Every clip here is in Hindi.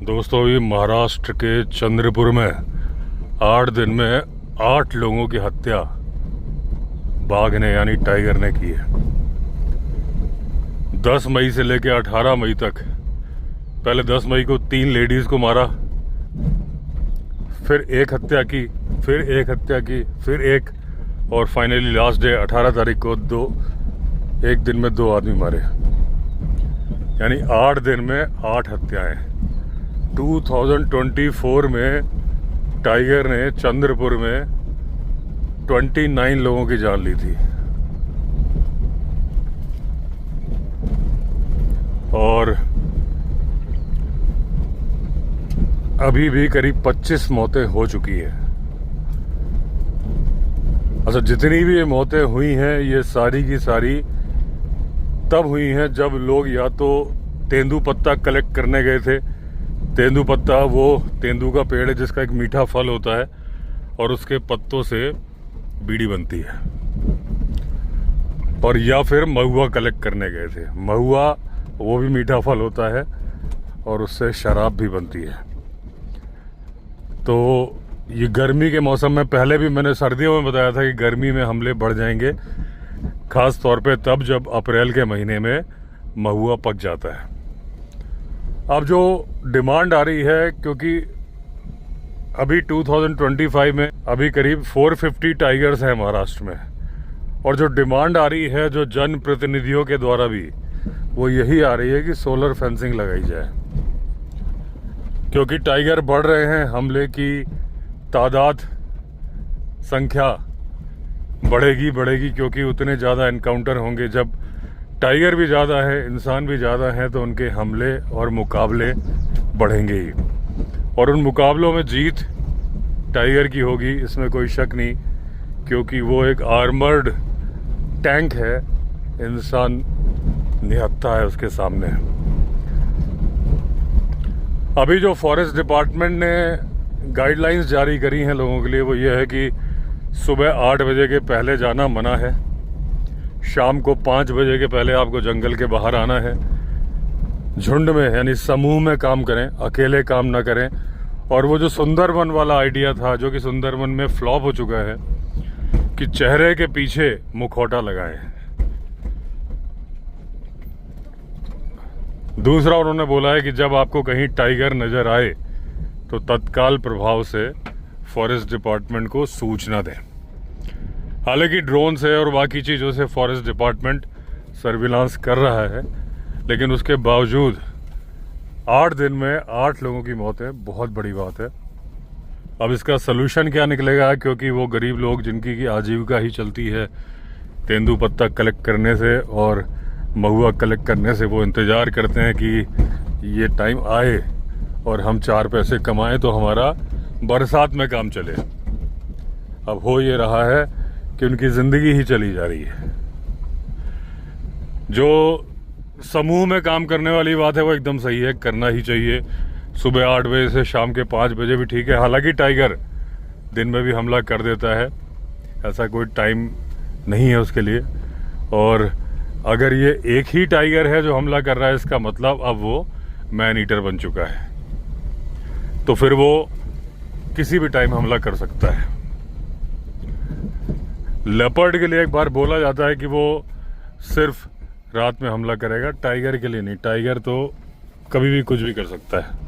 दोस्तों, ये महाराष्ट्र के चंद्रपुर में 8 दिन में 8 लोगों की हत्या बाघ ने यानी टाइगर ने की है। 10 मई से लेकर 18 मई तक। पहले 10 मई को 3 लेडीज को मारा, फिर एक हत्या की, फिर एक हत्या की, फिर एक, और फाइनली लास्ट डे 18 तारीख को एक दिन में 2 आदमी मारे। यानी 8 दिन में 8 हत्याएं। 2024 में टाइगर ने चंद्रपुर में 29 लोगों की जान ली थी और अभी भी करीब 25 मौतें हो चुकी हैं। अच्छा, जितनी भी ये मौतें हुई हैं ये सारी की सारी तब हुई हैं जब लोग या तो तेंदुपत्ता कलेक्ट करने गए थे। तेंदुपत्ता वो तेंदू का पेड़ है जिसका एक मीठा फल होता है और उसके पत्तों से बीड़ी बनती है। और या फिर महुआ कलेक्ट करने गए थे। महुआ वो भी मीठा फल होता है और उससे शराब भी बनती है। तो ये गर्मी के मौसम में, पहले भी मैंने सर्दियों में बताया था कि गर्मी में हमले बढ़ जाएंगे, खास तौर पे तब जब अप्रैल के महीने में महुआ पक जाता है। अब जो डिमांड आ रही है, क्योंकि अभी 2025 में अभी करीब 450 टाइगर्स हैं महाराष्ट्र में, और जो डिमांड आ रही है जो जन प्रतिनिधियों के द्वारा भी, वो यही आ रही है कि सोलर फेंसिंग लगाई जाए। क्योंकि टाइगर बढ़ रहे हैं, हमले की तादाद, संख्या बढ़ेगी क्योंकि उतने ज़्यादा एनकाउंटर होंगे। जब टाइगर भी ज़्यादा है, इंसान भी ज़्यादा है, तो उनके हमले और मुकाबले बढ़ेंगे ही। और उन मुकाबलों में जीत टाइगर की होगी, इसमें कोई शक नहीं, क्योंकि वो एक आर्मर्ड टैंक है, इंसान निहत्था है उसके सामने। अभी जो फॉरेस्ट डिपार्टमेंट ने गाइडलाइंस जारी करी हैं लोगों के लिए, वो ये है कि सुबह 8 बजे के पहले जाना मना है। शाम को 5 बजे के पहले आपको जंगल के बाहर आना है। झुंड में यानी समूह में काम करें, अकेले काम ना करें। और वो जो सुंदरवन वाला आइडिया था, जो कि सुंदरवन में फ्लॉप हो चुका है, कि चेहरे के पीछे मुखौटा लगाएं। दूसरा उन्होंने बोला है कि जब आपको कहीं टाइगर नजर आए तो तत्काल प्रभाव से फॉरेस्ट डिपार्टमेंट को सूचना दें। हालांकि ड्रोन से और बाकी चीज़ों से फॉरेस्ट डिपार्टमेंट सर्विलांस कर रहा है, लेकिन उसके बावजूद 8 दिन में 8 लोगों की मौत है, बहुत बड़ी बात है। अब इसका सलूशन क्या निकलेगा, क्योंकि वो गरीब लोग जिनकी की आजीविका ही चलती है तेंदुपत्ता कलेक्ट करने से और महुआ कलेक्ट करने से, वो इंतज़ार करते हैं कि ये टाइम आए और हम 4 पैसे कमाएं तो हमारा बरसात में काम चले। अब हो ये रहा है कि उनकी ज़िंदगी ही चली जा रही है। जो समूह में काम करने वाली बात है वो एकदम सही है, करना ही चाहिए। सुबह 8 बजे से शाम के 5 बजे भी ठीक है। हालांकि टाइगर दिन में भी हमला कर देता है, ऐसा कोई टाइम नहीं है उसके लिए। और अगर ये एक ही टाइगर है जो हमला कर रहा है, इसका मतलब अब वो मैन ईटर बन चुका है, तो फिर वो किसी भी टाइम हमला कर सकता है। लेपर्ड के लिए एक बार बोला जाता है कि वो सिर्फ रात में हमला करेगा, टाइगर के लिए नहीं। टाइगर तो कभी भी कुछ भी कर सकता है।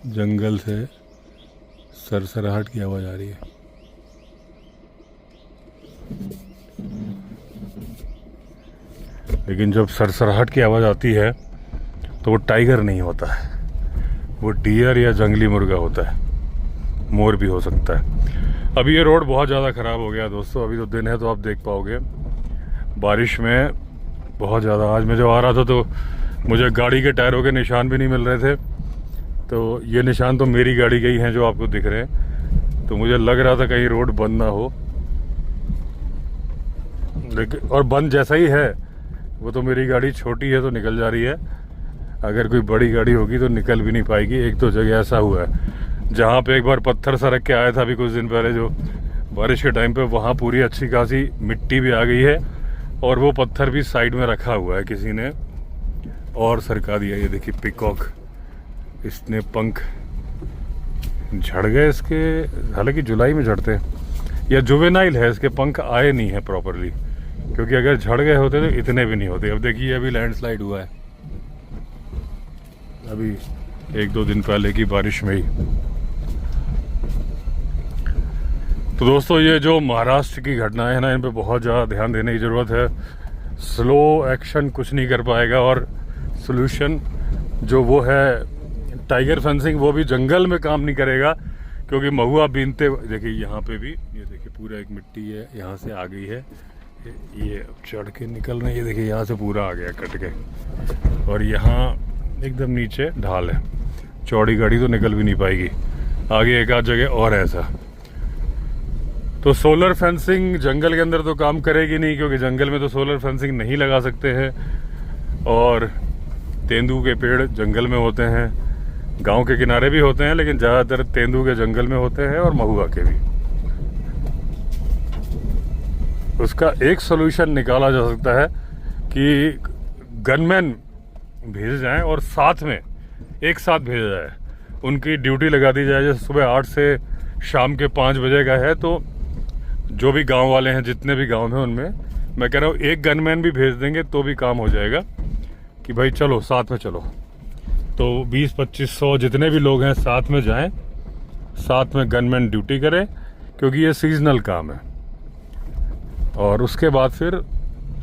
जंगल से सरसराहट की आवाज आ रही है। लेकिन जब सरसराहट की आवाज़ आती है तो वो टाइगर नहीं होता है, वो डियर या जंगली मुर्गा होता है, मोर भी हो सकता है। अभी ये रोड बहुत ज़्यादा ख़राब हो गया दोस्तों। अभी तो दिन है तो आप देख पाओगे, बारिश में बहुत ज़्यादा। आज मैं जब आ रहा था तो मुझे गाड़ी के टायरों के निशान भी नहीं मिल रहे थे। तो ये निशान तो मेरी गाड़ी के ही हैं जो आपको दिख रहे हैं। तो मुझे लग रहा था कहीं रोड बंद ना हो, लेकिन और बंद जैसा ही है। वो तो मेरी गाड़ी छोटी है तो निकल जा रही है, अगर कोई बड़ी गाड़ी होगी तो निकल भी नहीं पाएगी। एक तो जगह ऐसा हुआ है। जहाँ पे एक बार पत्थर सरक के आया था अभी कुछ दिन पहले, जो बारिश के टाइम पे, वहाँ पूरी अच्छी खासी मिट्टी भी आ गई है और वो पत्थर भी साइड में रखा हुआ है किसी ने और सरका दिया। ये देखिए पिकॉक, इसने पंख झड़ गए इसके, हालांकि जुलाई में झड़ते हैं, या जुवेनाइल है, इसके पंख आए नहीं है प्रॉपरली, क्योंकि अगर झड़ गए होते तो इतने भी नहीं होते। अब देखिए अभी लैंडस्लाइड हुआ है अभी 1-2 दिन पहले की बारिश में ही। तो दोस्तों ये जो महाराष्ट्र की घटनाएं हैं ना, इन पे बहुत ज़्यादा ध्यान देने की ज़रूरत है। स्लो एक्शन कुछ नहीं कर पाएगा और सोल्यूशन जो वो है टाइगर फेंसिंग, वो भी जंगल में काम नहीं करेगा, क्योंकि महुआ बीनते, देखिए यहाँ पे भी, ये देखिए पूरा एक मिट्टी है यहाँ से आ गई है, ये चढ़ के निकल रहे हैं, ये देखिए यहाँ से पूरा आ गया कट के, और यहाँ एकदम नीचे ढाल है, चौड़ी गाड़ी तो निकल भी नहीं पाएगी, आगे एक आध जगह और ऐसा। तो सोलर फेंसिंग जंगल के अंदर तो काम करेगी नहीं, क्योंकि जंगल में तो सोलर फेंसिंग नहीं लगा सकते हैं, और तेंदू के पेड़ जंगल में होते हैं, गांव के किनारे भी होते हैं, लेकिन ज़्यादातर तेंदू के जंगल में होते हैं और महुआ के भी। उसका एक सोल्यूशन निकाला जा सकता है कि गनमैन भेजे जाएं और साथ में एक साथ भेजा जाए, उनकी ड्यूटी लगा दी जाए। जैसे सुबह 8 से शाम के 5 बजे का है, तो जो भी गांव वाले हैं, जितने भी गांव हैं, उनमें मैं कह रहा हूँ एक गनमैन भी भेज देंगे तो भी काम हो जाएगा, कि भाई चलो साथ में चलो। तो 20-2500 जितने भी लोग हैं साथ में जाएं, साथ में गनमैन ड्यूटी करें, क्योंकि ये सीजनल काम है। और उसके बाद फिर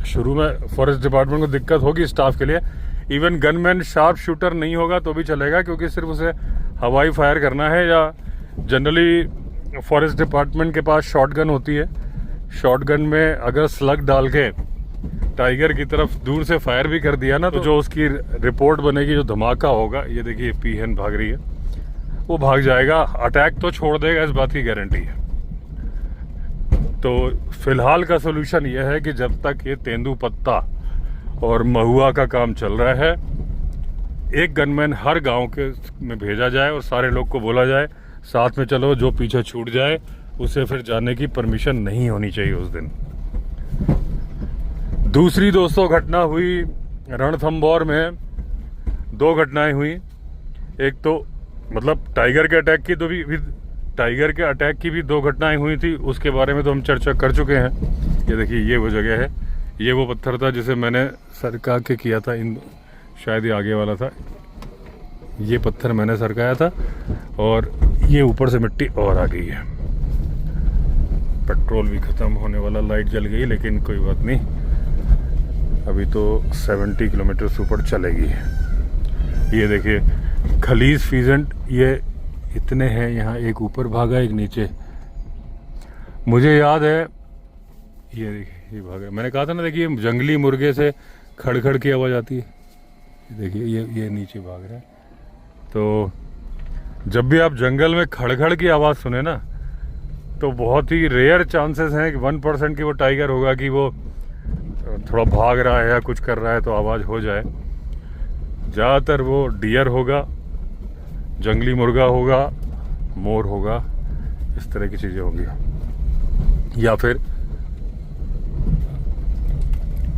शुरू में फॉरेस्ट डिपार्टमेंट को दिक्कत होगी स्टाफ के लिए। इवन गनमैन शार्प शूटर नहीं होगा तो भी चलेगा, क्योंकि सिर्फ उसे हवाई फायर करना है, या जनरली फॉरेस्ट डिपार्टमेंट के पास शॉटगन होती है। शॉटगन में अगर स्लग डाल के टाइगर की तरफ दूर से फायर भी कर दिया ना, तो जो उसकी रिपोर्ट बनेगी, जो धमाका होगा, ये देखिए पीहन भाग रही है, वो भाग जाएगा, अटैक तो छोड़ देगा, इस बात की गारंटी है। तो फिलहाल का सोल्यूशन यह है कि जब तक ये तेंदू पत्ता और महुआ का काम चल रहा है, एक गनमैन हर गांव के में भेजा जाए और सारे लोग को बोला जाए साथ में चलो, जो पीछे छूट जाए उसे फिर जाने की परमिशन नहीं होनी चाहिए उस दिन। दूसरी दोस्तों घटना हुई रणथंभौर में, 2 घटनाएं हुई। एक तो मतलब टाइगर के अटैक की, तो भी टाइगर के अटैक की भी 2 घटनाएं हुई थी, उसके बारे में तो हम चर्चा कर चुके हैं। ये देखिए ये वो जगह है, ये वो पत्थर था जिसे मैंने सरका के किया था, इन शायद ये आगे वाला था, ये पत्थर मैंने सरकाया था, और ये ऊपर से मिट्टी और आ गई है। पेट्रोल भी ख़त्म होने वाला, लाइट जल गई, लेकिन कोई बात नहीं, अभी तो 70 किलोमीटर से ऊपर चलेगी। ये देखिए खलीज फीजेंट, ये इतने हैं यहाँ, एक ऊपर भागा एक नीचे। मुझे याद है, ये देखिए ये भागा, मैंने कहा था ना, देखिए जंगली मुर्गे से खड़खड़ की आवाज़ आती है, देखिए ये नीचे भाग रहा है। तो जब भी आप जंगल में खड़खड़ की आवाज़ सुने ना, तो बहुत ही रेयर चांसेस हैं कि 1% की वो टाइगर होगा, कि वो थोड़ा भाग रहा है या कुछ कर रहा है तो आवाज़ हो जाए। ज़्यादातर वो डियर होगा, जंगली मुर्गा होगा, मोर होगा, इस तरह की चीज़ें होंगी, या फिर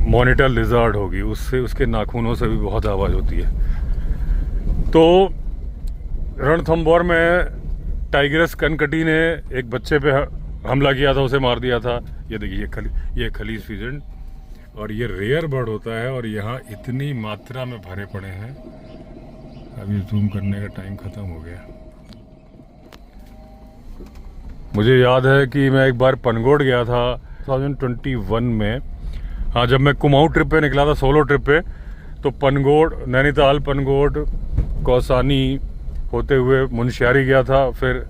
मॉनिटर लिजार्ड होगी, उससे उसके नाखूनों से भी बहुत आवाज़ होती है। तो रणथंभौर में टाइगरस कनकटी ने एक बच्चे पे हमला किया था, उसे मार दिया था। ये देखिए ये खलीज फीजेंट, और ये रेयर बर्ड होता है, और यहाँ इतनी मात्रा में भरे पड़े हैं। अभी जूम करने का टाइम ख़त्म हो गया। मुझे याद है कि मैं एक बार पनगोड़ गया था 2021 में, हाँ, जब मैं कुमाऊं ट्रिप पे निकला था, सोलो ट्रिप पे, तो पनगोड़, नैनीताल, पनगोड़, कौसानी होते हुए मुनस्यारी गया था, फिर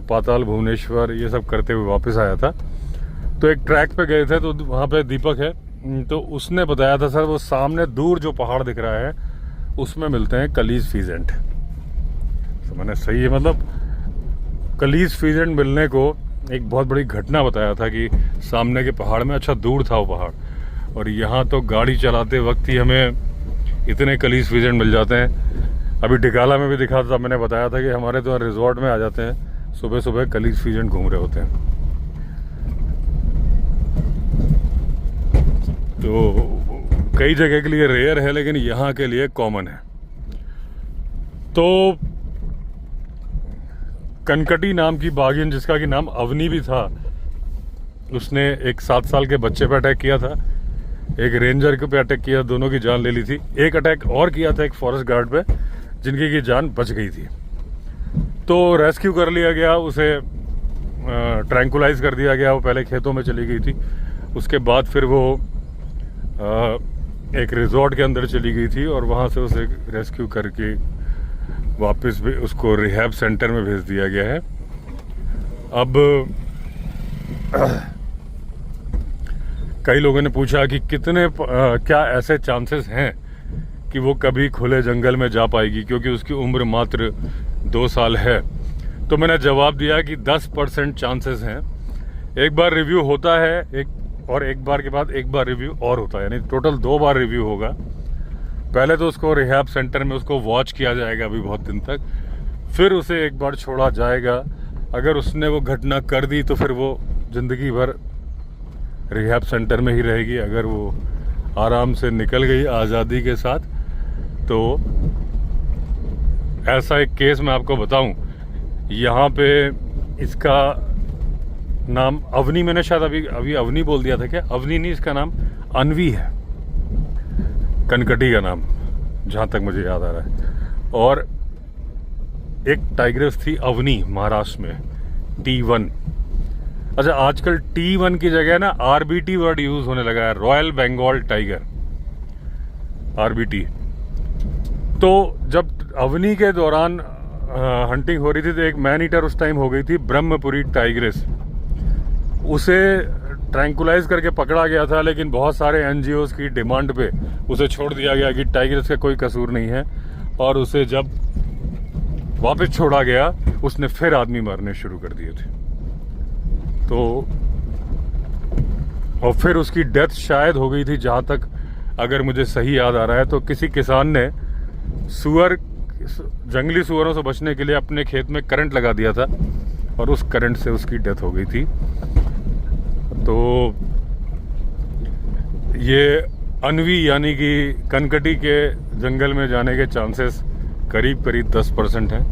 पाताल, भुवनेश्वर, ये सब करते हुए वापस आया था। तो एक ट्रैक पे गए थे, तो वहाँ पे दीपक है, तो उसने बताया था, सर वो सामने दूर जो पहाड़ दिख रहा है उसमें मिलते हैं कलीज फीजेंट। तो मैंने सही है, मतलब कलीज फीजेंट मिलने को एक बहुत बड़ी घटना बताया था कि सामने के पहाड़ में, अच्छा दूर था वो पहाड़, और यहाँ तो गाड़ी चलाते वक्त ही हमें इतने कलीज फीजेंट मिल जाते हैं। अभी डिकाला में भी दिखा था, मैंने बताया था कि हमारे तो रिजॉर्ट में आ जाते हैं, सुबह सुबह कलीग फीजेंट घूम रहे होते हैं। तो कई जगह के लिए रेयर है, लेकिन यहाँ के लिए कॉमन है। तो कनकटी नाम की बाघिन, जिसका कि नाम अवनी भी था, उसने एक 7 साल के बच्चे पे अटैक किया था, एक रेंजर के पे अटैक किया, दोनों की जान ले ली थी। एक अटैक और किया था एक फॉरेस्ट गार्ड पे, जिनकी की जान बच गई थी। तो रेस्क्यू कर लिया गया, उसे ट्रैंकुलाइज कर दिया गया। वो पहले खेतों में चली गई थी, उसके बाद फिर वो एक रिजॉर्ट के अंदर चली गई थी और वहाँ से उसे रेस्क्यू करके वापस भी उसको रिहैब सेंटर में भेज दिया गया है। अब कई लोगों ने पूछा कि क्या ऐसे चांसेस हैं कि वो कभी खुले जंगल में जा पाएगी, क्योंकि उसकी उम्र मात्र 2 साल है। तो मैंने जवाब दिया कि 10% चांसेस हैं। एक बार रिव्यू होता है, एक बार के बाद एक बार रिव्यू और होता है, यानी टोटल 2 बार रिव्यू होगा। पहले तो उसको रिहैब सेंटर में उसको वॉच किया जाएगा अभी बहुत दिन तक, फिर उसे एक बार छोड़ा जाएगा। अगर उसने वो घटना कर दी तो फिर वो ज़िंदगी भर रिहैब सेंटर में ही रहेगी। अगर वो आराम से निकल गई आज़ादी के साथ, तो ऐसा एक केस मैं आपको बताऊं, यहाँ पे इसका नाम अवनी, मैंने शायद अभी अवनी बोल दिया था क्या? अवनी नहीं, इसका नाम अनवी है, कनकटी का नाम, जहाँ तक मुझे याद आ रहा है। और एक टाइग्रेस थी अवनी, महाराष्ट्र में, T1। अच्छा, आजकल T1 की जगह ना RBT वर्ड यूज होने लगा है, रॉयल बंगाल टाइगर, RBT। तो जब अवनी के दौरान हंटिंग हो रही थी, तो एक मैन ईटर उस टाइम हो गई थी, ब्रह्मपुरी टाइग्रेस। उसे ट्रैंकुलाइज करके पकड़ा गया था, लेकिन बहुत सारे NGOs की डिमांड पे उसे छोड़ दिया गया कि टाइग्रेस का कोई कसूर नहीं है। और उसे जब वापस छोड़ा गया, उसने फिर आदमी मारने शुरू कर दिए थे। तो और फिर उसकी डेथ शायद हो गई थी, जहाँ तक अगर मुझे सही याद आ रहा है, तो किसी किसान ने जंगली सुअरों से बचने के लिए अपने खेत में करंट लगा दिया था और उस करंट से उसकी डेथ हो गई थी। तो ये अनवी यानी कि कनकटी के जंगल में जाने के चांसेस करीब 10% हैं।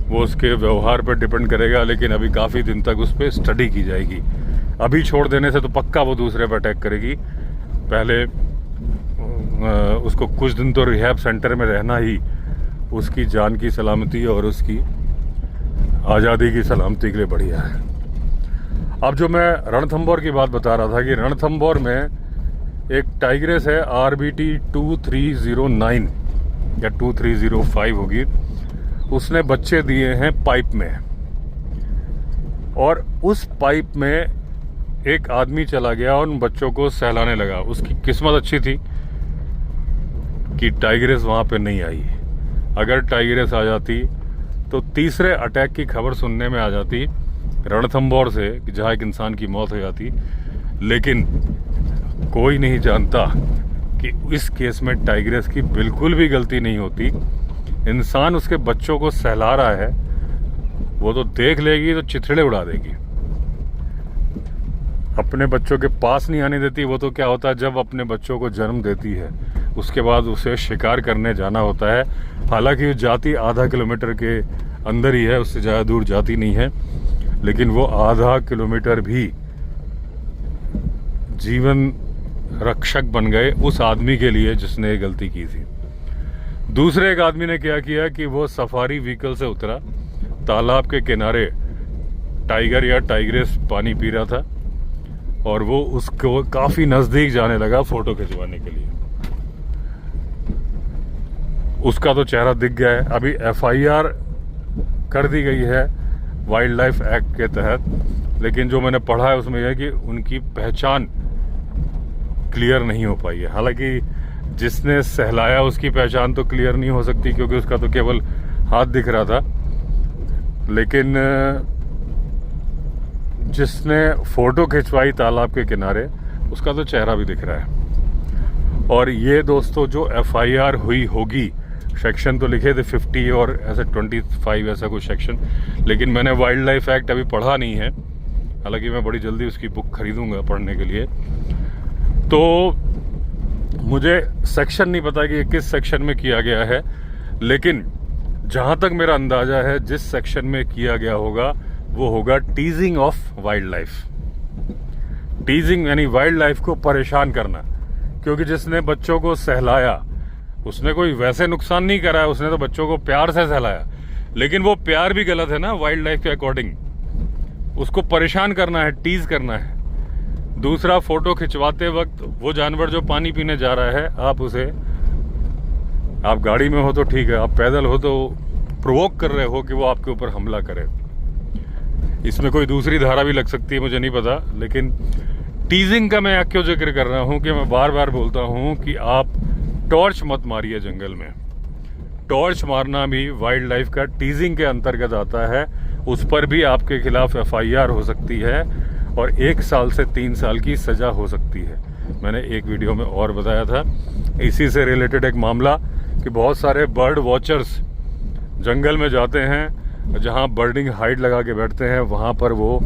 वो उसके व्यवहार पर डिपेंड करेगा, लेकिन अभी काफ़ी दिन तक उस पर स्टडी की जाएगी। अभी छोड़ देने से तो पक्का वो दूसरे पर अटैक करेगी। पहले उसको कुछ दिन तो रिहैब सेंटर में रहना ही उसकी जान की सलामती और उसकी आज़ादी की सलामती के लिए बढ़िया है। अब जो मैं रणथंभौर की बात बता रहा था कि रणथंभौर में एक टाइग्रेस है, RBT 2309 या 2305 होगी। उसने बच्चे दिए हैं पाइप में, और उस पाइप में एक आदमी चला गया और उन बच्चों को सहलाने लगा। उसकी किस्मत अच्छी थी कि टाइग्रेस वहाँ पे नहीं आई। अगर टाइग्रेस आ जाती तो तीसरे अटैक की खबर सुनने में आ जाती रणथंभौर से, जहाँ एक इंसान की मौत हो जाती। लेकिन कोई नहीं जानता कि इस केस में टाइग्रेस की बिल्कुल भी गलती नहीं होती। इंसान उसके बच्चों को सहला रहा है, वो तो देख लेगी तो चिथड़े उड़ा देगी। अपने बच्चों के पास नहीं आने देती। वो तो क्या होता है, जब अपने बच्चों को जन्म देती है उसके बाद उसे शिकार करने जाना होता है। हालांकि जाती आधा किलोमीटर के अंदर ही है, उससे ज़्यादा दूर जाती नहीं है, लेकिन वो आधा किलोमीटर भी जीवन रक्षक बन गए उस आदमी के लिए जिसने ये गलती की थी। दूसरे एक आदमी ने क्या किया कि वो सफारी व्हीकल से उतरा, तालाब के किनारे टाइगर या टाइग्रेस पानी पी रहा था, और वो उसको काफी नजदीक जाने लगा फोटो खिंचवाने के लिए। उसका तो चेहरा दिख गया है। अभी FIR कर दी गई है वाइल्ड लाइफ एक्ट के तहत, लेकिन जो मैंने पढ़ा है उसमें यह है कि उनकी पहचान क्लियर नहीं हो पाई है। हालांकि जिसने सहलाया उसकी पहचान तो क्लियर नहीं हो सकती, क्योंकि उसका तो केवल हाथ दिख रहा था, लेकिन जिसने फोटो खिंचवाई तालाब के किनारे उसका तो चेहरा भी दिख रहा है। और ये दोस्तों जो FIR हुई होगी सेक्शन तो लिखे थे 50 और ऐसे 25 ऐसा कुछ सेक्शन, लेकिन मैंने वाइल्ड लाइफ एक्ट अभी पढ़ा नहीं है, हालांकि मैं बड़ी जल्दी उसकी बुक खरीदूंगा पढ़ने के लिए। तो मुझे सेक्शन नहीं पता कि ये किस सेक्शन में किया गया है, लेकिन जहाँ तक मेरा अंदाज़ा है जिस सेक्शन में किया गया होगा वो होगा टीजिंग ऑफ वाइल्ड लाइफ। टीजिंग यानी वाइल्ड लाइफ को परेशान करना, क्योंकि जिसने बच्चों को सहलाया उसने कोई वैसे नुकसान नहीं करा है, उसने तो बच्चों को प्यार से सहलाया, लेकिन वो प्यार भी गलत है ना वाइल्ड लाइफ के अकॉर्डिंग। उसको परेशान करना है, टीज करना है। दूसरा, फोटो खिंचवाते वक्त वो जानवर जो पानी पीने जा रहा है, आप गाड़ी में हो तो ठीक है, आप पैदल हो तो प्रोवोक कर रहे हो कि वो आपके ऊपर हमला करे। इसमें कोई दूसरी धारा भी लग सकती है, मुझे नहीं पता, लेकिन टीजिंग का मैं क्यों जिक्र कर रहा हूं कि मैं बार बार बोलता हूं कि आप टॉर्च मत मारिए जंगल में। टॉर्च मारना भी वाइल्ड लाइफ का टीजिंग के अंतर्गत आता है, उस पर भी आपके खिलाफ FIR हो सकती है और 1 साल से 3 साल की सजा हो सकती है। मैंने एक वीडियो में और बताया था इसी से रिलेटेड एक मामला कि बहुत सारे बर्ड वॉचर्स जंगल में जाते हैं, जहां बर्डिंग हाइड लगा के बैठते हैं, वहां पर वो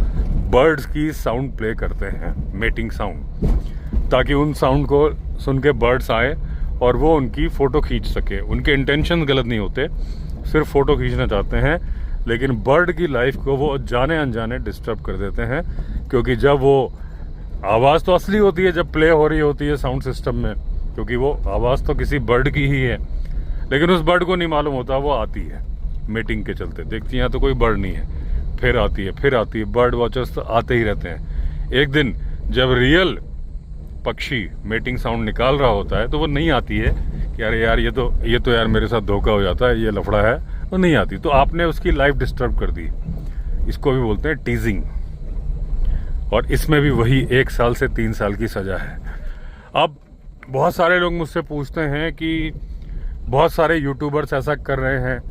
बर्ड्स की साउंड प्ले करते हैं, मेटिंग साउंड, ताकि उन साउंड को सुन के बर्ड्स आए और वो उनकी फ़ोटो खींच सके। उनके इंटेंशन गलत नहीं होते, सिर्फ फ़ोटो खींचना चाहते हैं, लेकिन बर्ड की लाइफ को वो जाने अनजाने डिस्टर्ब कर देते हैं, क्योंकि जब वो आवाज़ तो असली होती है जब प्ले हो रही होती है साउंड सिस्टम में, क्योंकि वो आवाज़ तो किसी बर्ड की ही है, लेकिन उस बर्ड को नहीं मालूम होता वो आती है मीटिंग के चलते। देखती हैं यहाँ तो कोई बर्ड नहीं है, फिर आती है, फिर आती है। बर्ड वॉचर्स तो आते ही रहते हैं। एक दिन जब रियल पक्षी मेटिंग साउंड निकाल रहा होता है तो वो नहीं आती है कि अरे यार ये तो यार मेरे साथ धोखा हो जाता है, ये लफड़ा है, वो नहीं आती। तो आपने उसकी लाइफ डिस्टर्ब कर दी। इसको भी बोलते हैं टीजिंग, और इसमें भी वही 1 साल से 3 साल की सजा है। अब बहुत सारे लोग मुझसे पूछते हैं कि बहुत सारे यूट्यूबर्स ऐसा कर रहे हैं,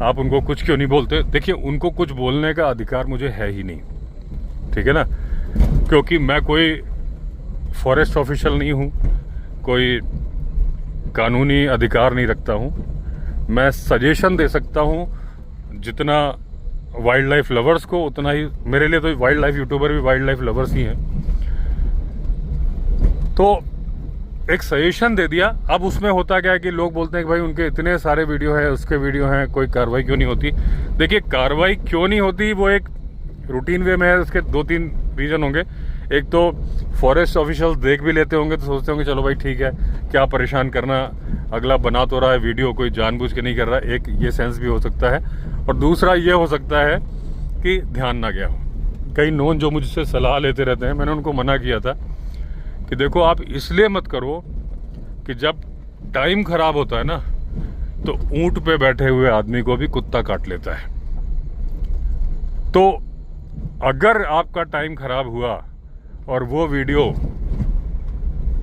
आप उनको कुछ क्यों नहीं बोलते? देखिए, उनको कुछ बोलने का अधिकार मुझे है ही नहीं, ठीक है ना, क्योंकि मैं कोई फॉरेस्ट ऑफिशियल नहीं हूँ, कोई कानूनी अधिकार नहीं रखता हूँ। मैं सजेशन दे सकता हूँ जितना वाइल्ड लाइफ लवर्स को, उतना ही मेरे लिए तो वाइल्ड लाइफ यूट्यूबर भी वाइल्ड लाइफ लवर्स ही हैं। तो एक सजेशन दे दिया। अब उसमें होता क्या है कि लोग बोलते हैं कि भाई उनके इतने सारे वीडियो है, उसके वीडियो हैं, कोई कार्रवाई क्यों नहीं होती? देखिए, कार्रवाई क्यों नहीं होती वो एक रूटीन वे में है। उसके 2-3 रीजन होंगे। एक तो फॉरेस्ट ऑफिशियल देख भी लेते होंगे तो सोचते होंगे चलो भाई ठीक है, क्या परेशान करना, अगला बना तो रहा है वीडियो, कोई जानबूझ के नहीं कर रहा, एक ये सेंस भी हो सकता है। और दूसरा ये हो सकता है कि ध्यान ना गया हो। कई नोन जो मुझसे सलाह लेते रहते हैं, मैंने उनको मना किया था कि देखो आप इसलिए मत करो कि जब टाइम खराब होता है ना तो ऊंट पे बैठे हुए आदमी को भी कुत्ता काट लेता है। तो अगर आपका टाइम खराब हुआ और वो वीडियो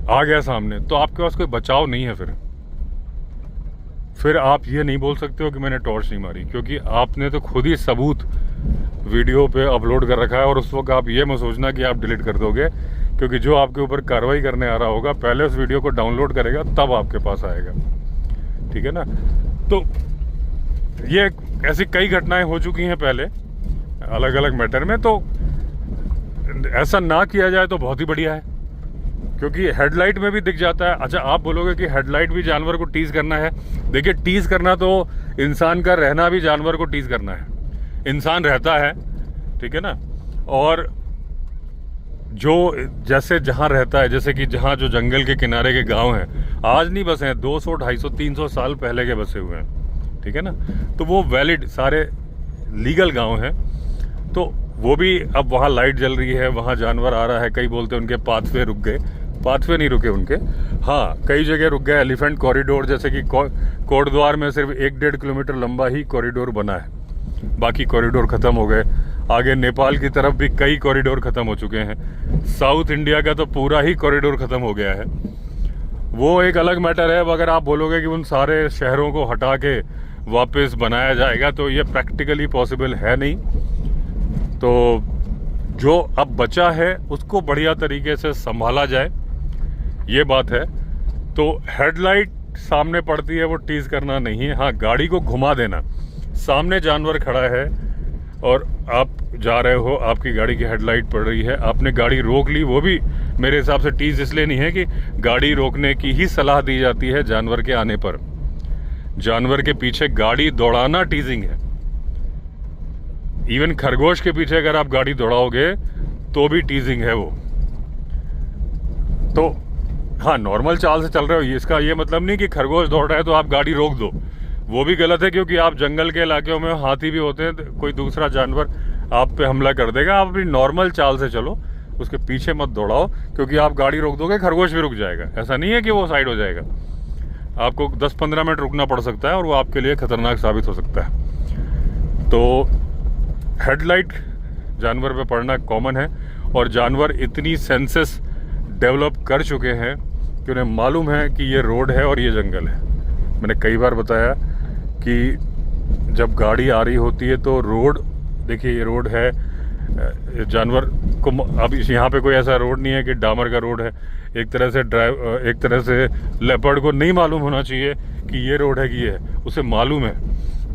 आ गया सामने तो आपके पास कोई बचाव नहीं है। फिर आप ये नहीं बोल सकते हो कि मैंने टॉर्च नहीं मारी, क्योंकि आपने तो खुद ही सबूत वीडियो पे अपलोड कर रखा है। और उस वक्त आप ये मत सोचना कि आप डिलीट कर दोगे, क्योंकि जो आपके ऊपर कार्रवाई करने आ रहा होगा पहले उस वीडियो को डाउनलोड करेगा तब आपके पास आएगा, ठीक है ना। तो ये ऐसी कई घटनाएं हो चुकी हैं पहले अलग अलग मैटर में। तो ऐसा ना किया जाए तो बहुत ही बढ़िया है, क्योंकि हेडलाइट में भी दिख जाता है। अच्छा, आप बोलोगे कि हेडलाइट भी जानवर को टीज करना है। देखिए, टीज करना तो इंसान का रहना भी जानवर को टीज करना है। इंसान रहता है, ठीक है ना, और जो जैसे जहाँ रहता है, जैसे कि जहाँ जो जंगल के किनारे के गांव हैं, आज नहीं बसे हैं, 200, 250, 300 साल पहले के बसे हुए हैं, ठीक है ना। तो वो वैलिड सारे लीगल गांव हैं। तो वो भी अब वहाँ लाइट जल रही है, वहाँ जानवर आ रहा है। कई बोलते हैं उनके पाथवे रुक गए, पाथवे नहीं रुके उनके। हाँ, कई जगह रुक गए। एलिफेंट कॉरिडोर, जैसे कि कोटद्वार में सिर्फ 1-1.5 किलोमीटर लंबा ही कॉरिडोर बना है, बाकी कॉरिडोर खत्म हो गए। आगे नेपाल की तरफ भी कई कॉरिडोर खत्म हो चुके हैं। साउथ इंडिया का तो पूरा ही कॉरिडोर खत्म हो गया है। वो एक अलग मैटर है। अगर आप बोलोगे कि उन सारे शहरों को हटा के वापस बनाया जाएगा तो ये प्रैक्टिकली पॉसिबल है नहीं। तो जो अब बचा है उसको बढ़िया तरीके से संभाला जाए, ये बात है। तो हेडलाइट सामने पड़ती है वो टीज करना नहीं है। हाँ, गाड़ी को घुमा देना। सामने जानवर खड़ा है और आप जा रहे हो, आपकी गाड़ी की हेडलाइट पड़ रही है, आपने गाड़ी रोक ली, वो भी मेरे हिसाब से टीज इसलिए नहीं है कि गाड़ी रोकने की ही सलाह दी जाती है जानवर के आने पर। जानवर के पीछे गाड़ी दौड़ाना टीजिंग है। इवन खरगोश के पीछे अगर आप गाड़ी दौड़ाओगे तो भी टीजिंग है वो। तो हाँ, नॉर्मल चाल से चल रहे हो, इसका ये मतलब नहीं कि खरगोश दौड़ रहा है तो आप गाड़ी रोक दो, वो भी गलत है, क्योंकि आप जंगल के इलाकों में हाथी भी होते हैं, कोई दूसरा जानवर आप पे हमला कर देगा। आप अपनी नॉर्मल चाल से चलो, उसके पीछे मत दौड़ाओ, क्योंकि आप गाड़ी रोक दोगे खरगोश भी रुक जाएगा। ऐसा नहीं है कि वो साइड हो जाएगा, आपको 10-15 मिनट रुकना पड़ सकता है और वो आपके लिए खतरनाक साबित हो सकता है। तो हेडलाइट जानवर पे पड़ना कॉमन है, और जानवर इतनी सेंसेस डेवलप कर चुके हैं कि उन्हें मालूम है कि ये रोड है और ये जंगल है। मैंने कई बार बताया कि जब गाड़ी आ रही होती है तो रोड, देखिए ये रोड है, जानवर को अब यहाँ पे कोई ऐसा रोड नहीं है कि डामर का रोड है। एक तरह से लेपर्ड को नहीं मालूम होना चाहिए कि ये रोड है कि ये है, उसे मालूम है।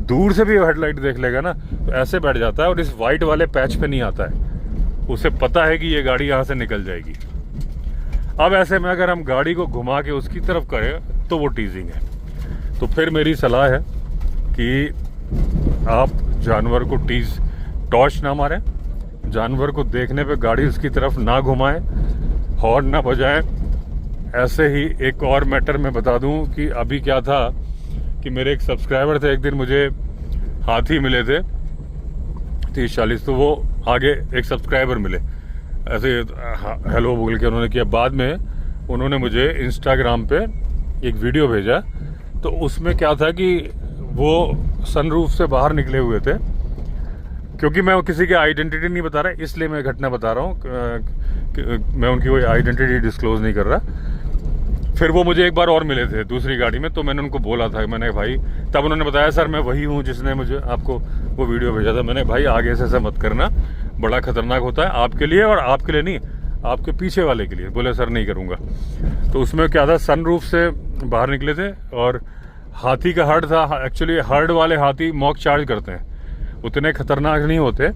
दूर से भी हेडलाइट देख लेगा ना तो ऐसे बैठ जाता है और इस वाइट वाले पैच पे नहीं आता है, उसे पता है कि ये गाड़ी यहाँ से निकल जाएगी। अब ऐसे में अगर हम गाड़ी को घुमा के उसकी तरफ करें तो वो टीजिंग है। तो फिर मेरी सलाह है कि आप जानवर को टॉर्च ना मारें, जानवर को देखने पे गाड़ी उसकी तरफ ना घुमाएं, हॉर्न ना बजाएं। ऐसे ही एक और मैटर मैं बता दूं कि अभी क्या था कि मेरे एक सब्सक्राइबर थे, एक दिन मुझे हाथी मिले थे 30-40, तो वो आगे एक सब्सक्राइबर मिले, ऐसे हेलो बोल के उन्होंने किया। बाद में उन्होंने मुझे इंस्टाग्राम पे एक वीडियो भेजा, तो उसमें क्या था कि वो सनरूफ से बाहर निकले हुए थे। क्योंकि मैं किसी की आइडेंटिटी नहीं बता रहा, इसलिए मैं घटना बता रहा हूँ, मैं उनकी कोई आइडेंटिटी डिस्क्लोज नहीं कर रहा। फिर वो मुझे एक बार और मिले थे दूसरी गाड़ी में, तो मैंने उनको बोला था, मैंने भाई, तब उन्होंने बताया सर मैं वही हूँ जिसने मुझे आपको वो वीडियो भेजा था। मैंने भाई आगे से ऐसा मत करना, बड़ा खतरनाक होता है आपके लिए, और आपके लिए नहीं, आपके पीछे वाले के लिए। बोले सर नहीं करूँगा। तो उसमें क्या था, सनरूफ से बाहर निकले थे और हाथी का हर्ड था। एक्चुअली हर्ड वाले हाथी मॉक चार्ज करते हैं, उतने खतरनाक नहीं होते,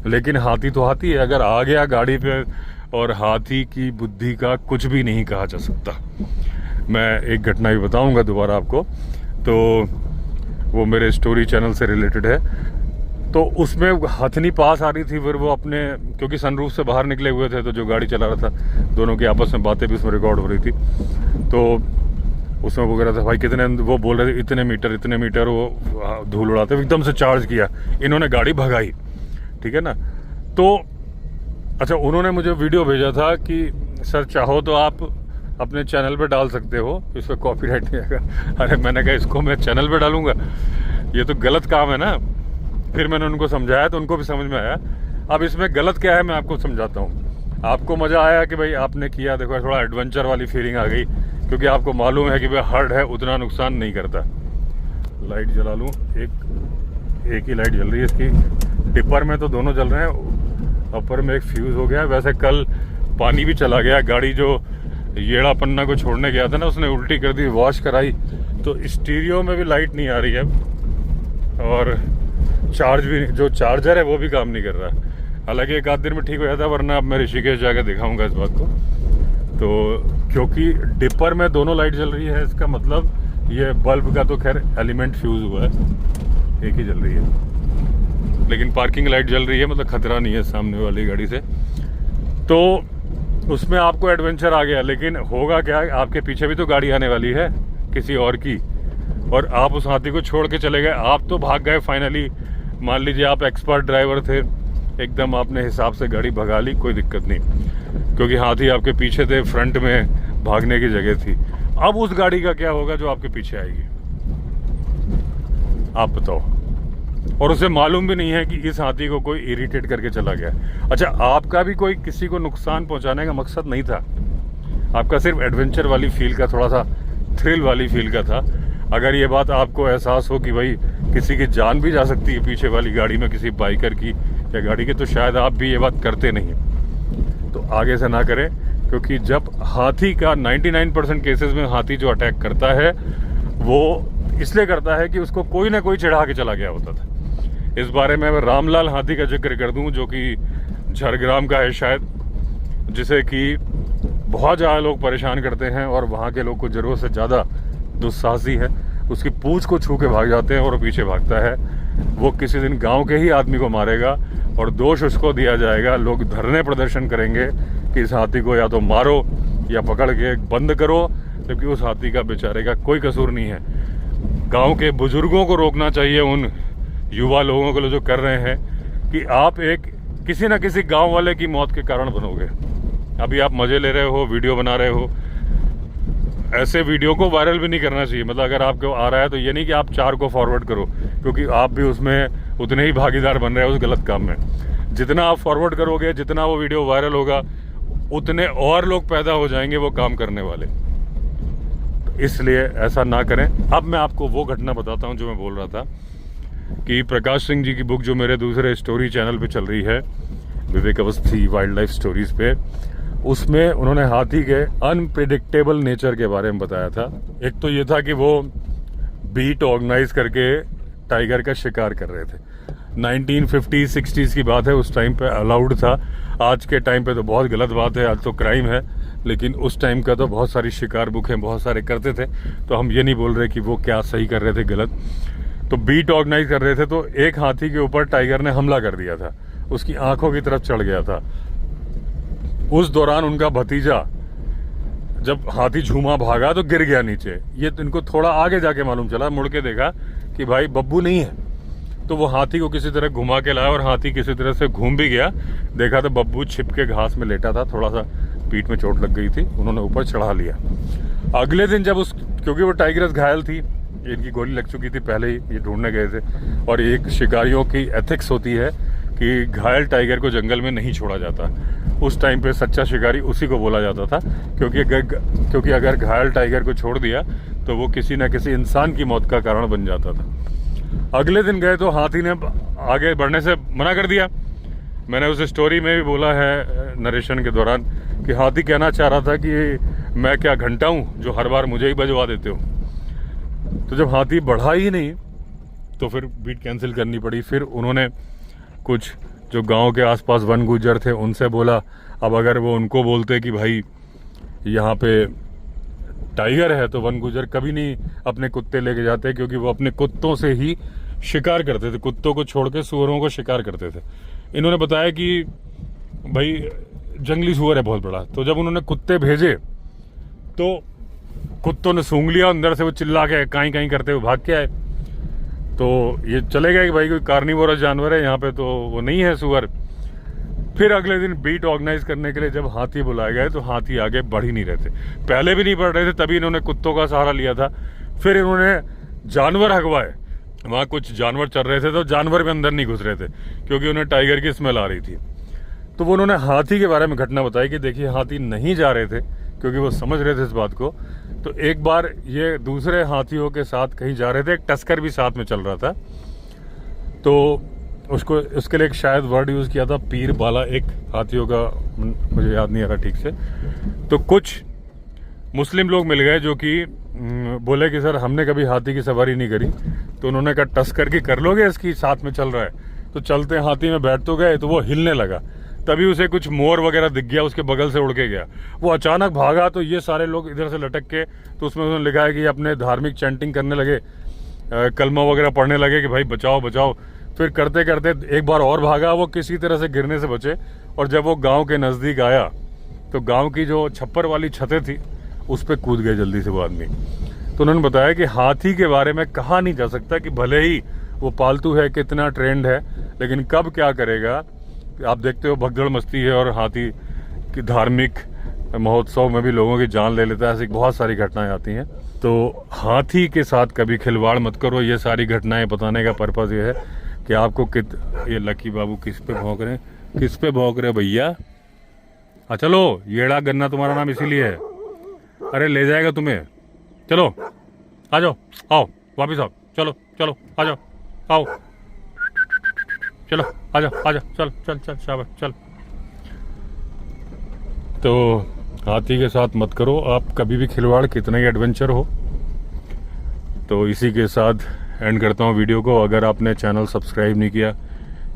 लेकिन हाथी तो हाथी है। अगर आ गया गाड़ी पे, और हाथी की बुद्धि का कुछ भी नहीं कहा जा सकता। मैं एक घटना भी बताऊंगा दोबारा आपको, तो वो मेरे स्टोरी चैनल से रिलेटेड है। तो उसमें हथनी पास आ रही थी, फिर वो अपने, क्योंकि सनरूफ से बाहर निकले हुए थे, तो जो गाड़ी चला रहा था, दोनों की आपस में बातें भी उसमें रिकॉर्ड हो रही थी। तो उसमें वो कह रहा था भाई कितने, वो बोल रहे थे इतने मीटर, वो धूल उड़ाते, एकदम से चार्ज किया, इन्होंने गाड़ी भगाई, ठीक है ना। तो अच्छा, उन्होंने मुझे वीडियो भेजा था कि सर चाहो तो आप अपने चैनल पे डाल सकते हो, इस पर कॉपीराइट नहीं आएगा। अरे मैंने कहा इसको मैं चैनल पे डालूंगा, ये तो गलत काम है ना। फिर मैंने उनको समझाया तो उनको भी समझ में आया। अब इसमें गलत क्या है मैं आपको समझाता हूँ। आपको मज़ा आया कि भाई आपने किया, देखो थोड़ा एडवेंचर वाली फीलिंग आ गई, क्योंकि आपको मालूम है कि भाई हर्ड है, उतना नुकसान नहीं करता। लाइट जला लूँ, एक ही लाइट जल रही है इसकी। टिपर में तो दोनों जल रहे हैं, अपर में एक फ्यूज़ हो गया। वैसे कल पानी भी चला गया, गाड़ी जो येड़ा पन्ना को छोड़ने गया था ना, उसने उल्टी कर दी, वॉश कराई, तो स्टीरियो में भी लाइट नहीं आ रही है, और चार्ज भी, जो चार्जर है वो भी काम नहीं कर रहा। हालांकि एक आध दिन में ठीक हो जाता, वरना अब मैं ऋषिकेश जाकर दिखाऊंगा इस बात को। तो क्योंकि डिपर में दोनों लाइट जल रही है, इसका मतलब ये बल्ब का तो खैर एलिमेंट फ्यूज हुआ है, एक ही जल रही है, लेकिन पार्किंग लाइट जल रही है, मतलब खतरा नहीं है सामने वाली गाड़ी से। तो उसमें आपको एडवेंचर आ गया, लेकिन होगा क्या, आपके पीछे भी तो गाड़ी आने वाली है किसी और की, और आप उस हाथी को छोड़ के चले गए, आप तो भाग गए फाइनली। मान लीजिए आप एक्सपर्ट ड्राइवर थे, एकदम आपने हिसाब से गाड़ी भगा ली, कोई दिक्कत नहीं, क्योंकि हाथी आपके पीछे थे, फ्रंट में भागने की जगह थी। अब उस गाड़ी का क्या होगा जो आपके पीछे आएगी, आप बताओ। और उसे मालूम भी नहीं है कि इस हाथी को कोई इरिटेट करके चला गया। अच्छा, आपका भी कोई किसी को नुकसान पहुंचाने का मकसद नहीं था, आपका सिर्फ एडवेंचर वाली फील का, थोड़ा सा थ्रिल वाली फील का था। अगर ये बात आपको एहसास हो कि भाई किसी की जान भी जा सकती है पीछे वाली गाड़ी में, किसी बाइकर की या गाड़ी की, तो शायद आप भी ये बात करते नहीं, तो आगे से ना करें। क्योंकि जब हाथी का 99% केसेस में हाथी जो अटैक करता है वो इसलिए करता है कि उसको कोई ना कोई चिढ़ा के चला गया होता था। इस बारे में मैं रामलाल हाथी का जिक्र कर दूं, जो कि झरग्राम का है शायद, जिसे कि बहुत ज़्यादा लोग परेशान करते हैं और वहाँ के लोग को ज़रूरत से ज़्यादा दुस्साहसी है। उसकी पूंछ को छू के भाग जाते हैं और पीछे भागता है। वो किसी दिन गांव के ही आदमी को मारेगा और दोष उसको दिया जाएगा। लोग धरने प्रदर्शन करेंगे कि इस हाथी को या तो मारो या पकड़ के बंद करो, जबकि उस हाथी का बेचारे का कोई कसूर नहीं है। गांव के बुजुर्गों को रोकना चाहिए उन युवा लोगों को जो कर रहे हैं कि आप एक किसी न किसी गांव वाले की मौत के कारण बनोगे। अभी आप मजे ले रहे हो, वीडियो बना रहे हो, ऐसे वीडियो को वायरल भी नहीं करना चाहिए। मतलब अगर आपको आ रहा है तो ये नहीं कि आप 4 को फॉरवर्ड करो, क्योंकि आप भी उसमें उतने ही भागीदार बन रहे हो उस गलत काम में। जितना आप फॉरवर्ड करोगे, जितना वो वीडियो वायरल होगा, उतने और लोग पैदा हो जाएंगे वो काम करने वाले। तो इसलिए ऐसा ना करें। अब मैं आपको वो घटना बताता हूँ जो मैं बोल रहा था कि प्रकाश सिंह जी की बुक जो मेरे दूसरे स्टोरी चैनल पे चल रही है, विवेक अवस्थी वाइल्ड लाइफ स्टोरीज पे, उसमें उन्होंने हाथी के अनप्रिडिक्टेबल नेचर के बारे में बताया था। एक तो ये था कि वो बीट ऑर्गेनाइज करके टाइगर का शिकार कर रहे थे। 1950-60s की बात है, उस टाइम पे अलाउड था। आज के टाइम पे तो बहुत गलत बात है, आज तो क्राइम है, लेकिन उस टाइम का तो बहुत सारी शिकार बुकें बहुत सारे करते थे। तो हम ये नहीं बोल रहे कि वो क्या सही कर रहे थे गलत। तो बीट ऑर्गेनाइज कर रहे थे, तो एक हाथी के ऊपर टाइगर ने हमला कर दिया था, उसकी आंखों की तरफ चढ़ गया था। उस दौरान उनका भतीजा जब हाथी झूमा भागा तो गिर गया नीचे। ये इनको थोड़ा आगे जाके मालूम चला, मुड़ के देखा कि भाई बब्बू नहीं है। तो वो हाथी को किसी तरह घुमा के लाया और हाथी किसी तरह से घूम भी गया। देखा तो बब्बू छिप के घास में लेटा था, थोड़ा सा पीठ में चोट लग गई थी, उन्होंने ऊपर चढ़ा लिया। अगले दिन जब क्योंकि वो टाइगरस घायल थी, इनकी गोली लग चुकी थी पहले ही, ये ढूंढने गए थे। और एक शिकारियों की एथिक्स होती है कि घायल टाइगर को जंगल में नहीं छोड़ा जाता। उस टाइम पे सच्चा शिकारी उसी को बोला जाता था, क्योंकि अगर घायल टाइगर को छोड़ दिया तो वो किसी न किसी इंसान की मौत का कारण बन जाता था। अगले दिन गए तो हाथी ने आगे बढ़ने से मना कर दिया। मैंने उस स्टोरी में भी बोला है नरेशन के दौरान कि हाथी कहना चाह रहा था कि मैं क्या घंटा हूँ जो हर बार मुझे ही बजवा देते हो। तो जब हाथी बढ़ा ही नहीं तो फिर बीट कैंसिल करनी पड़ी। फिर उन्होंने कुछ जो गांव के आसपास वन गुज्जर थे उनसे बोला। अब अगर वो उनको बोलते कि भाई यहाँ पे टाइगर है, तो वन गुज्जर कभी नहीं अपने कुत्ते लेके जाते, क्योंकि वो अपने कुत्तों से ही शिकार करते थे। कुत्तों को छोड़ के सुअरों को शिकार करते थे। इन्होंने बताया कि भाई जंगली सुअर है बहुत बड़ा। तो जब उन्होंने कुत्ते भेजे तो कुत्तों ने सूंघ लिया, अंदर से वो चिल्ला के काई काई करते हुए भाग के आए। तो ये चले गए कि भाई कोई कार्निवोरस जानवर है यहाँ पे, तो वो नहीं है सुअर। फिर अगले दिन बीट ऑर्गेनाइज करने के लिए जब हाथी बुलाए गए तो हाथी आगे बढ़ ही नहीं रहे थे। पहले भी नहीं बढ़ रहे थे, तभी इन्होंने कुत्तों का सहारा लिया था। फिर इन्होंने जानवर हकवाए। वहाँ कुछ जानवर चल रहे थे तो जानवर भी अंदर नहीं घुस रहे थे, क्योंकि उन्हें टाइगर की स्मेल आ रही थी। तो वो उन्होंने हाथी के बारे में घटना बताई कि देखिए हाथी नहीं जा रहे थे, क्योंकि वो समझ रहे थे इस बात को। तो एक बार ये दूसरे हाथियों के साथ कहीं जा रहे थे, एक टस्कर भी साथ में चल रहा था। तो उसके लिए एक शायद वर्ड यूज़ किया था, पीर बाला, एक हाथियों का, मुझे याद नहीं आ रहा ठीक से। तो कुछ मुस्लिम लोग मिल गए जो कि बोले कि सर हमने कभी हाथी की सवारी नहीं करी। तो उन्होंने कहा टस्कर की कर लोगे, इसकी साथ में चल रहा है। तो चलते हाथी में बैठ तो गए, तो वो हिलने लगा। तभी उसे कुछ मोर वगैरह दिख गया, उसके बगल से उड़ के गया। वो अचानक भागा तो ये सारे लोग इधर से लटक के, तो उसमें उन्होंने लिखा है कि अपने धार्मिक चैंटिंग करने लगे, कलमा वगैरह पढ़ने लगे कि भाई बचाओ बचाओ। फिर करते करते एक बार और भागा, वो किसी तरह से गिरने से बचे। और जब वो गांव के नज़दीक आया तो गांव की जो छप्पर वाली छतें थी उस पर कूद गए जल्दी से वो आदमी। तो उन्होंने बताया कि हाथी के बारे में कहा नहीं जा सकता कि भले ही वो पालतू है, कितना ट्रेंड है, लेकिन कब क्या करेगा। आप देखते हो भगदड़ मस्ती है और हाथी की धार्मिक महोत्सव में भी लोगों की जान ले लेता है। ऐसी बहुत सारी घटनाएं आती हैं। तो हाथी के साथ कभी खिलवाड़ मत करो। ये सारी घटनाएं बताने का पर्पज़ ये है कि आपको ये लकी बाबू किस पे भौंक रहे हैं, किस पे भौंक रहे भैया। चलो, येड़ा गन्ना तुम्हारा नाम इसीलिए है। अरे ले जाएगा तुम्हें। चलो आ जाओ, आओ वापिस आओ, चलो चलो आ जाओ, आओ चलो आ जाओ, चल चल चल शाबाश चल। तो हाथी के साथ मत करो आप कभी भी खिलवाड़, कितना ही एडवेंचर हो। तो इसी के साथ एंड करता हूँ वीडियो को। अगर आपने चैनल सब्सक्राइब नहीं किया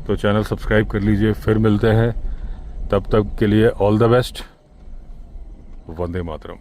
तो चैनल सब्सक्राइब कर लीजिए। फिर मिलते हैं, तब तक के लिए all the best. Vande Mataram.